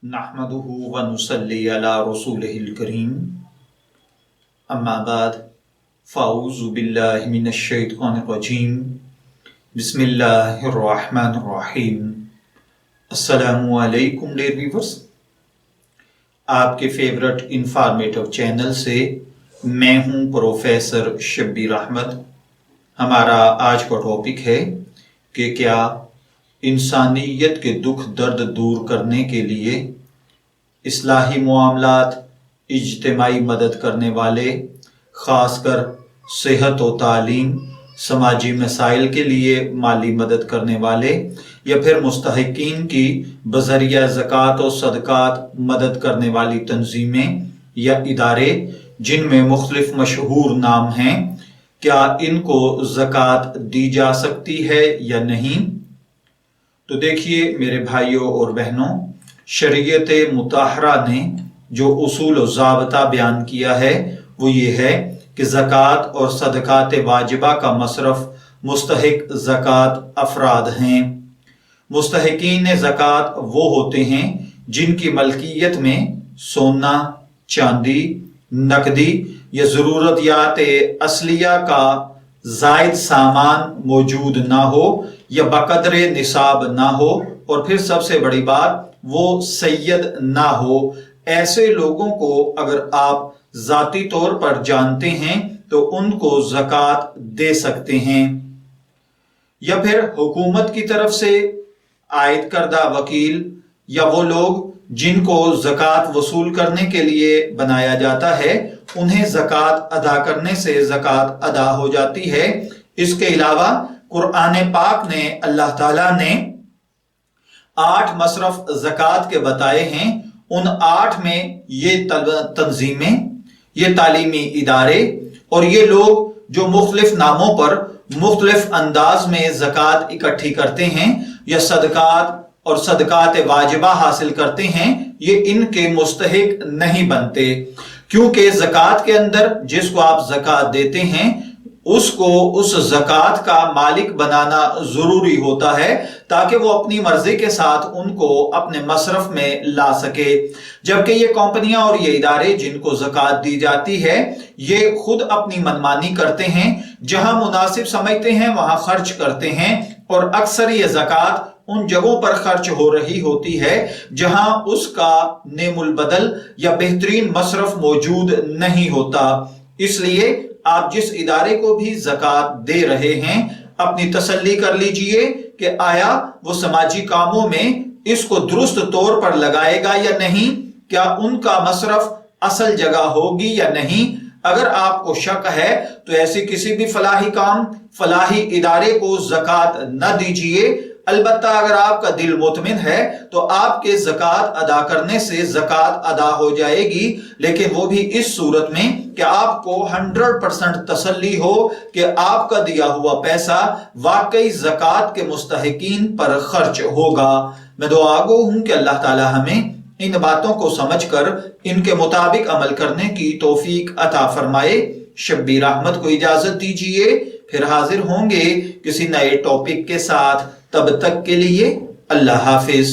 नहमदुहु व नुसल्ली अला रसूलिहिल करीम अम्मा बाद फ़ाऊज़ु बिल्लाहि मिनश शैतानिर रजीम बिस्मिल्लाहिर रहमानिर रहीम। अस्सलामु अलैकुम डियर व्यूअर्स, आपके फेवरेट इंफॉर्मेटिव चैनल से मैं हूं प्रोफेसर शब्बीर अहमद। हमारा आज का टॉपिक है कि क्या इंसानियत के दुख दर्द दूर करने के लिए इस्लाही मामलात, इज्तिमाई मदद करने वाले, ख़ासकर सेहत व तालीम, समाजी मसाइल के लिए माली मदद करने वाले या फिर मुस्तहिकीन की बज़रिया ज़कात और सदकात मदद करने वाली तंजीमें या इदारे जिनमें मुख्तलिफ मशहूर नाम हैं, क्या इनको ज़कात दी जा सकती है या नहीं? तो देखिए मेरे भाइयों और बहनों, शरीयत मुताहरा ने जो उसूल व ज़ाबता बयान किया है वो ये है कि ज़कात और सदकात वाजिबा का मसरफ मुस्तहिक ज़कात अफराद हैं। मुस्तहिकीन ज़कात वो होते हैं जिनकी मलकियत में सोना, चांदी, नकदी या ज़रूरतियात असलिया का ज़ायद सामान मौजूद ना हो या बकदरे निसाब ना हो, और फिर सबसे बड़ी बात वो सैयद ना हो। ऐसे लोगों को अगर आप ज़ाती तौर पर जानते हैं तो उनको ज़कात दे सकते हैं, या फिर हुकूमत की तरफ से आयद करदा वकील या वो लोग जिनको ज़कात वसूल करने के लिए बनाया जाता है, उन्हें ज़कात अदा करने से ज़कात अदा हो जाती है। इसके अलावा कुरान पाक ने, अल्लाह ताला ने 8 मसरफ ज़कात के बताए हैं। उन 8 में ये तंजीमें, ये तालीमी इदारे और ये लोग जो मुख्तलिफ नामों पर मुख्तलिफ अंदाज में ज़कात इकट्ठी करते हैं या सदकात और सदकात वाजिबा हासिल करते हैं, ये इनके मुस्तहिक नहीं बनते, क्योंकि ज़कात के अंदर जिसको आप ज़कात देते हैं उसको उस ज़कात का मालिक बनाना जरूरी होता है ताकि वो अपनी मर्जी के साथ उनको अपने मसरफ में ला सके। जबकि ये कंपनियां और ये इदारे जिनको ज़कात दी जाती है ये खुद अपनी मनमानी करते हैं, जहां मुनासिब समझते हैं वहां खर्च करते हैं, और अक्सर ये ज़कात उन जगहों पर खर्च हो रही होती है जहां उसका नेमुल बदल या बेहतरीन मसरफ मौजूद नहीं होता। इसलिए आप जिस इदारे को भी ज़कात दे रहे हैं अपनी तसल्ली कर लीजिए कि आया वो समाजी कामों में इसको दुरुस्त तौर पर लगाएगा या नहीं, क्या उनका मसरफ असल जगह होगी या नहीं। अगर आपको शक है तो ऐसे किसी भी फलाही काम, फलाही इदारे को ज़कात न दीजिए। अलबत्ता अगर आपका दिल मुतमिन है तो आपके ज़कात अदा करने से ज़कात अदा हो जाएगी, लेकिन वो भी इस सूरत में कि आपको 100% तसल्ली हो कि आपका दिया हुआ पैसा वाकई ज़कात के मुस्तहिकीन पर खर्च होगा। मैं दुआगो हूं कि अल्लाह ताला हमें इन बातों को समझकर इनके मुताबिक अमल करने की तौफीक अता फरमाए। शब्बीर अहमद को इजाजत दीजिए, फिर हाजिर होंगे किसी नए टॉपिक के साथ। तब तक के लिए अल्लाह हाफिज।